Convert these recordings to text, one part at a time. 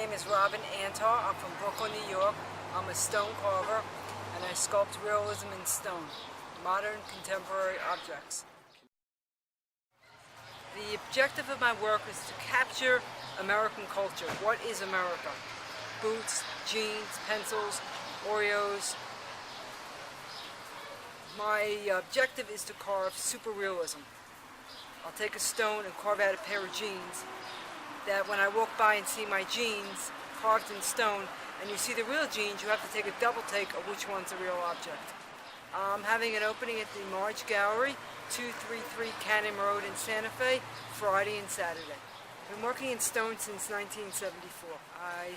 name is Antar. I'm from Brooklyn, New York. I'm a stone carver, and I sculpt realism in stone, modern contemporary objects. The objective of my work is to capture American culture. What is America? Boots, jeans, pencils, Oreos. My objective is to carve super realism. I'll take a stone and carve out a pair of jeans that when I walk by and see my jeans carved in stone and you see the real jeans, you have to take a double take of which one's a real object. I'm having an opening at the Marge Gallery, 233 Cannon Road in Santa Fe, Friday and Saturday. I've been working in stone since 1974. I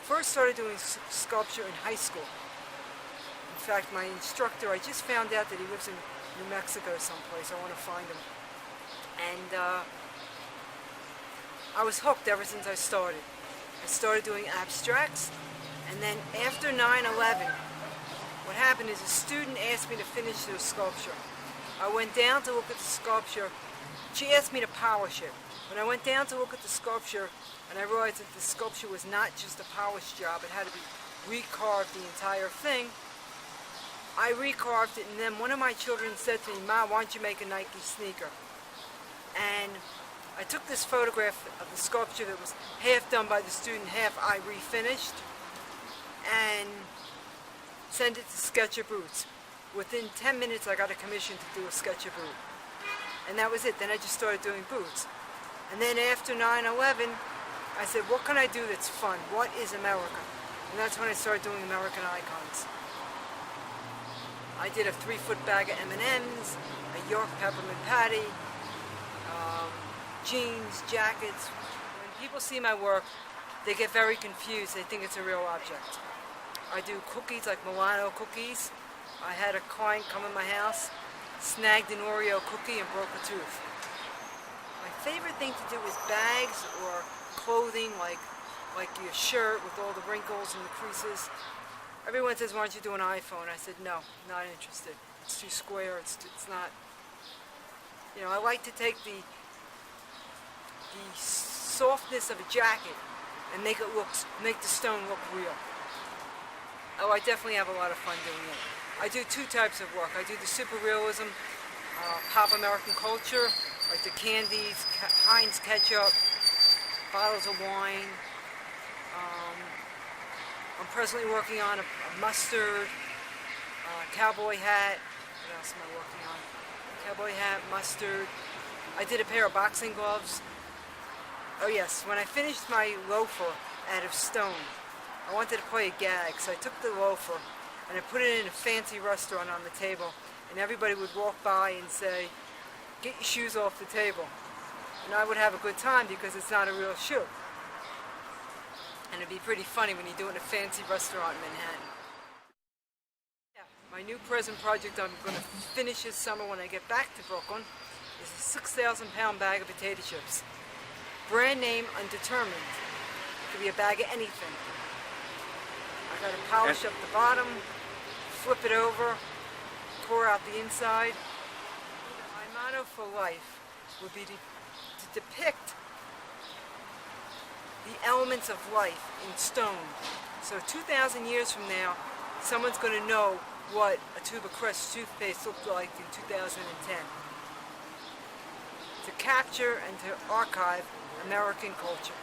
first started doing sculpture in high school. In fact, my instructor, I just found out that he lives in New Mexico someplace. I want to find him. And I was hooked ever since I started. I started doing abstracts, and then after 9/11, what happened is a student asked me to finish their sculpture. I went down to look at the sculpture. She asked me to polish it. When I went down to look at the sculpture, and I realized that the sculpture was not just a polish job, it had to be recarved, the entire thing, I recarved it, and then one of my children said to me, "Ma, why don't you make a Nike sneaker?" And I took this photograph of the sculpture that was half done by the student, half I refinished, and sent it to Sketcher Boots. Within 10 minutes I got a commission to do a Sketcher boot. And that was it. Then I just started doing boots. And then after 9/11, I said, what can I do that's fun? What is America? And that's when I started doing American icons. I did a 3-foot bag of M&Ms, a York peppermint patty, jeans, jackets. When people see my work, they get very confused. They think it's a real object. I do cookies like Milano cookies. I had a client come in my house, snagged an Oreo cookie and broke a tooth. My favorite thing to do is bags or clothing like your shirt with all the wrinkles and the creases. Everyone says, why don't you do an iPhone? I said, no, not interested. It's too square, it's not, you know, I like to take the softness of a jacket and make the stone look real. Oh, I definitely have a lot of fun doing it. I do two types of work. I do the super realism, pop American culture, like the candies, Heinz ketchup, bottles of wine. I'm presently working on a mustard, cowboy hat. What else am I working on? Cowboy hat, mustard. I did a pair of boxing gloves. Oh yes, when I finished my loafer out of stone, I wanted to play a gag, so I took the loafer and I put it in a fancy restaurant on the table, and everybody would walk by and say, get your shoes off the table. And I would have a good time because it's not a real shoe. And it'd be pretty funny when you do it in a fancy restaurant in Manhattan. Yeah, my new present project I'm going to finish this summer when I get back to Brooklyn is a 6,000-pound bag of potato chips. Brand name undetermined. It could be a bag of anything. I got to polish up the bottom, flip it over, pour out the inside. My motto for life would be to depict the elements of life in stone. So 2,000 years from now, someone's going to know what a tube of Crest toothpaste looked like in 2010. To capture and to archive American culture.